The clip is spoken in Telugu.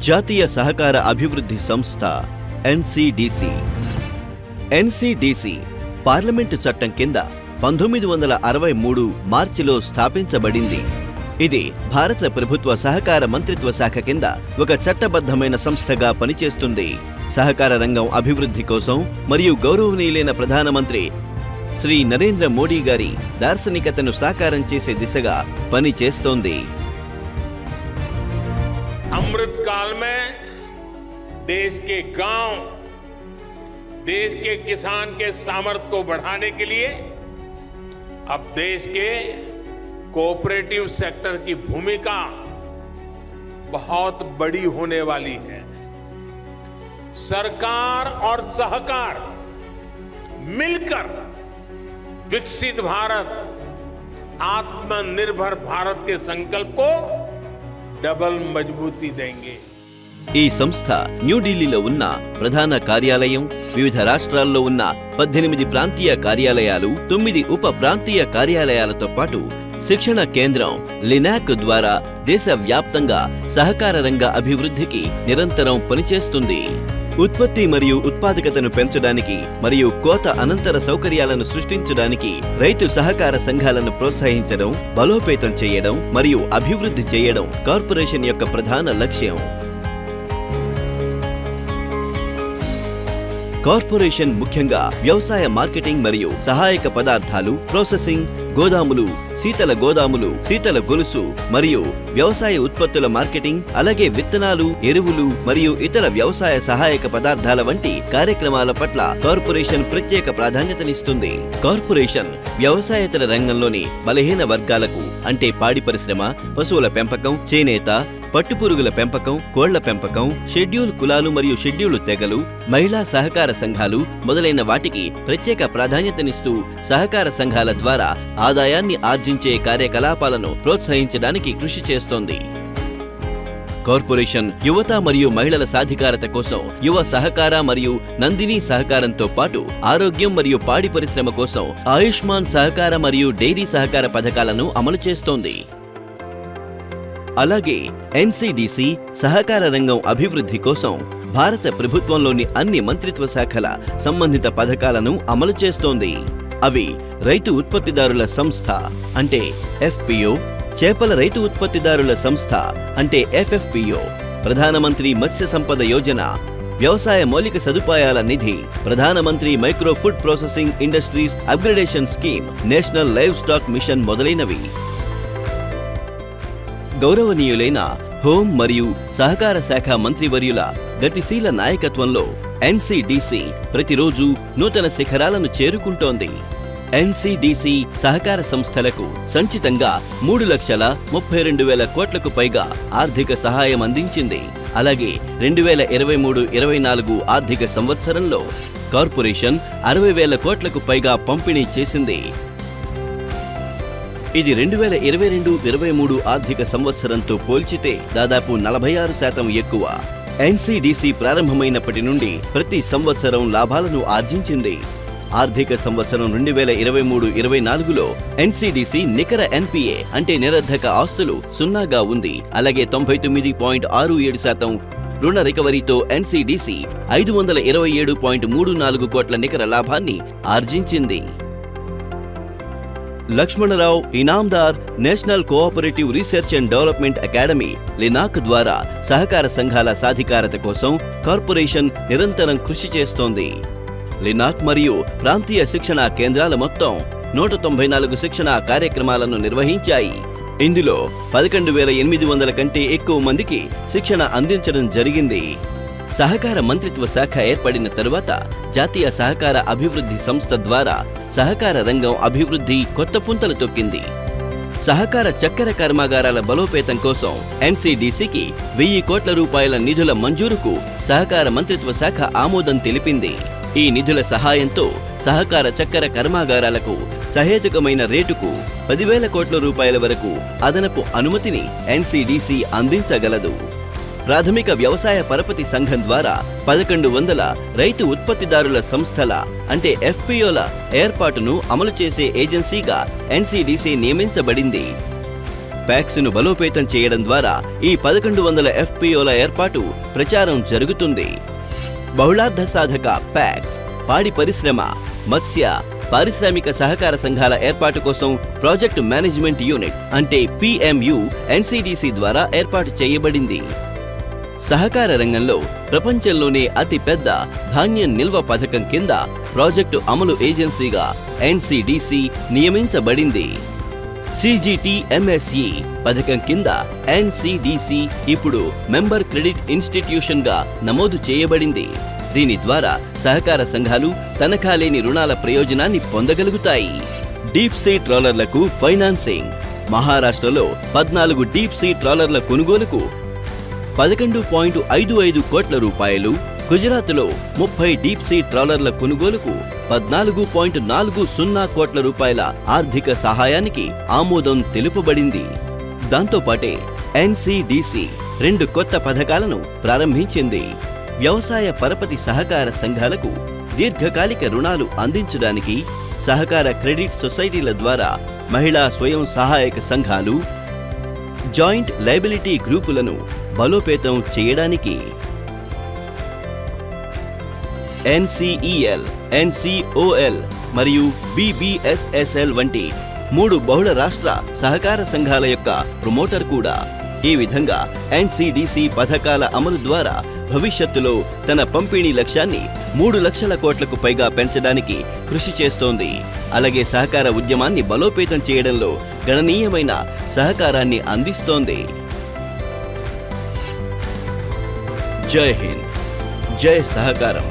జాతీయ సహకార అభివృద్ధి సంస్థ ఎన్సిడిసి. ఎన్సిడిసి పార్లమెంటు చట్టం కింద 1963 మార్చిలో స్థాపించబడింది. ఇది భారత ప్రభుత్వ సహకార మంత్రిత్వ శాఖ కింద ఒక చట్టబద్ధమైన సంస్థగా పనిచేస్తుంది. సహకార రంగం అభివృద్ధి కోసం మరియు గౌరవనీయులైన ప్రధానమంత్రి శ్రీ నరేంద్ర మోడీ గారి దార్శనికతను సాకారం చేసే దిశగా పనిచేస్తోంది. अमृत काल में देश के गांव, देश के किसान के सामर्थ्य को बढ़ाने के लिए अब देश के कोऑपरेटिव सेक्टर की भूमिका बहुत बड़ी होने वाली है। सरकार और सहकार मिलकर विकसित भारत, आत्मनिर्भर भारत के संकल्प को डबल मजबूती देंगे. ఈ సంస్థ న్యూఢిల్లీలో ఉన్న ప్రధాన కార్యాలయం, వివిధ రాష్ట్రాల్లో ఉన్న 18 ప్రాంతీయ కార్యాలయాలు, 9 ఉప ప్రాంతీయ కార్యాలయాలతో పాటు శిక్షణ కేంద్రం లినాక్ ద్వారా దేశవ్యాప్తంగా సహకార రంగ అభివృద్ధికి నిరంతరం పనిచేస్తుంది. ఉత్పత్తి మరియు ఉత్పాదకతను పెంచడానికి మరియు కోత అనంతర సౌకర్యాలను సృష్టించడానికి రైతు సహకార సంఘాలను ప్రోత్సహించడం, బలోపేతం చేయడం మరియు అభివృద్ధి చేయడం కార్పొరేషన్ యొక్క ప్రధాన లక్ష్యం. కార్పొరేషన్ ముఖ్యంగా వ్యవసాయ మార్కెటింగ్ మరియు సహాయక పదార్థాలు, ప్రాసెసింగ్, గోదాములు, శీతల గోదాములు, శీతల గొలుసు మరియు వ్యవసాయ ఉత్పత్తుల మార్కెటింగ్, అలాగే విత్తనాలు, ఎరువులు మరియు ఇతర వ్యవసాయ సహాయక పదార్థాల వంటి కార్యక్రమాల పట్ల కార్పొరేషన్ ప్రత్యేక ప్రాధాన్యతనిస్తుంది. కార్పొరేషన్ వ్యవసాయేతర రంగంలోని బలహీన వర్గాలకు అంటే పాడి పరిశ్రమ, పశువుల పెంపకం, చేనేత, పట్టుపురుగుల పెంపకం, కోళ్ల పెంపకం, షెడ్యూల్ కులాలు మరియు షెడ్యూల్ తెగలు, మహిళా సహకార సంఘాలు మొదలైన వాటికి ప్రత్యేక ప్రాధాన్యతనిస్తూ సహకార సంఘాల ద్వారా ఆదాయాన్ని ఆర్జించే కార్యకలాపాలను ప్రోత్సహించడానికి కృషి చేస్తోంది. కార్పొరేషన్ యువత మరియు మహిళల సాధికారత కోసం యువ సహకార మరియు నందిని సహకారంతో పాటు ఆరోగ్యం మరియు పాడి పరిశ్రమ కోసం ఆయుష్మాన్ సహకార మరియు డైరీ సహకార పథకాలను అమలు చేస్తోంది. అలాగే ఎన్సిడిసి సహకార రంగం అభివృద్ధి కోసం భారత ప్రభుత్వంలోని అన్ని మంత్రిత్వ శాఖల సంబంధిత పథకాలను అమలు చేస్తోంది. అవి రైతు ఉత్పత్తిదారుల సంస్థ అంటే ఎఫ్పిఓ, చేపల రైతు ఉత్పత్తిదారుల సంస్థ అంటే ఎఫ్ఎఫ్పిఓ, ప్రధానమంత్రి మత్స్య సంపద యోజన, వ్యవసాయ మౌలిక సదుపాయాల నిధి, ప్రధానమంత్రి micro food processing industries upgradation scheme, national livestock mission మొదలైనవి. గౌరవనీయులైన హోం మరియు సహకార శాఖ మంత్రివర్యుల గతిశీల నాయకత్వంలో ఎన్సిడిసి ప్రతిరోజు నూతన శిఖరాలను చేరుకుంటోంది. ఎన్సిడిసి సహకార సంస్థలకు సంచితంగా 3,32,000 కోట్లకు పైగా ఆర్థిక సహాయం అందించింది. అలాగే 2023-24 ఆర్థిక సంవత్సరంలో కార్పొరేషన్ 60,000 కోట్లకు పైగా పంపిణీ చేసింది. ఇది 2022-23 ఆర్థిక సంవత్సరంతో పోల్చితే దాదాపు 46% ఎక్కువ. ఎన్సిడిసి ప్రారంభమైనప్పటి నుండి ప్రతి సంవత్సరం లాభాలను ఆర్జించింది. ఆర్థిక సంవత్సరం 2023-24లో ఎన్సిడిసి నికర ఎన్పిఏ అంటే నిరర్ధక ఆస్తులు 0గా ఉంది. అలాగే 99.67% రుణ రికవరీతో ఎన్సిడిసి 527.34 కోట్ల నికర లాభాన్ని ఆర్జించింది. Lakshmanarao Inamdar national cooperative research and development academy LINAC ద్వారా సహకార సంఘాల సాధికారత కోసం కార్పొరేషన్ నిరంతరం కృషి చేస్తోంది. లినాక్ మరియు ప్రాంతీయ శిక్షణా కేంద్రాల మొత్తం 194 శిక్షణా కార్యక్రమాలను నిర్వహించాయి. ఇందులో 11,800 కంటే ఎక్కువ మందికి శిక్షణ అందించడం జరిగింది. సహకార మంత్రిత్వ శాఖ ఏర్పడిన తరువాత జాతీయ సహకార అభివృద్ధి సంస్థ ద్వారా సహకార రంగం అభివృద్ధి కొత్త పుంతలు తొక్కింది. సహకార చక్కెర కర్మాగారాల బలోపేతం కోసం ఎన్సిడిసికి 1,000 కోట్ల రూపాయల నిధుల మంజూరుకు సహకార మంత్రిత్వ శాఖ ఆమోదం తెలిపింది. ఈ నిధుల సహాయంతో సహకార చక్కెర కర్మాగారాలకు సహేతుకమైన రేటుకు 10,000 కోట్ల రూపాయల వరకు అదనపు అనుమతిని ఎన్సిడిసి అందించగలదు. ప్రాథమిక వ్యవసాయ పరపతి సంఘం ద్వారా 1,100 రైతు ఉత్పత్తిదారుల సంస్థల అంటే ఎఫ్పిఓల ఏర్పాటును అమలు చేసే ఏజెన్సీగా ఎన్సిడిసి నియమించబడింది. ప్యాక్స్ ను బలోపేతం చేయడం ద్వారా ఈ 1100 FPOల ఏర్పాటు ప్రచారం జరుగుతుంది. బహుళార్థ సాధక ప్యాక్స్, పాడి పరిశ్రమ, మత్స్య, పారిశ్రామిక సహకార సంఘాల ఏర్పాటు కోసం ప్రాజెక్టు మేనేజ్మెంట్ యూనిట్ అంటే PMU NCDC ద్వారా ఏర్పాటు చేయబడింది. సహకార రంగంలో ప్రపంచంలోనే అతి పెద్ద ధాన్యం నిల్వ పథకం కింద ప్రాజెక్టు అమలు ఏజెన్సీగా NCDC నియమించబడింది. CGTMSE పథకం కింద NCDC ఇప్పుడు మెంబర్ క్రెడిట్ ఇన్స్టిట్యూషన్ గా నమోదు చేయబడింది. దీని ద్వారా సహకార సంఘాలు తనఖా లేని రుణాల ప్రయోజనాన్ని పొందగలుగుతాయి. డీప్ సీ ట్రాలర్లకు ఫైనాన్సింగ్. మహారాష్ట్రలో 14 డీప్ సీ ట్రాలర్ల కొనుగోలుకు 11.55 కోట్ల రూపాయలు, గుజరాత్లో 30 డీప్ సీ ట్రాలర్ల కొనుగోలుకు 14.40 కోట్ల రూపాయల ఆర్థిక సహాయానికి ఆమోదం తెలుపబడింది. దాంతోపాటే NCDC 2 కొత్త పథకాలను ప్రారంభించింది. వ్యవసాయ పరపతి సహకార సంఘాలకు దీర్ఘకాలిక రుణాలు అందించడానికి సహకార క్రెడిట్ సొసైటీల ద్వారా మహిళా స్వయం సహాయక సంఘాలు, జాయింట్ లయబిలిటీ గ్రూపులను బలోపేతం చేయడానికి NCEL, NCOL మరియు BBSSL వంటి 3 బహుళ రాష్ట్ర సహకార సంఘాల యొక్క ప్రమోటర్ కూడా. ఈ విధంగా NCDC పథకాల అమలు ద్వారా భవిష్యత్తులో తన పంపిణీ లక్ష్యాన్ని 3 లక్షల కోట్లకు పైగా పెంచడానికి కృషి చేస్తోంది. అలాగే సహకార ఉద్యమాన్ని బలోపేతం చేయడంలో గణనీయమైన సహకారాన్ని అందిస్తోంది. జై హింద్, జై సహకారం.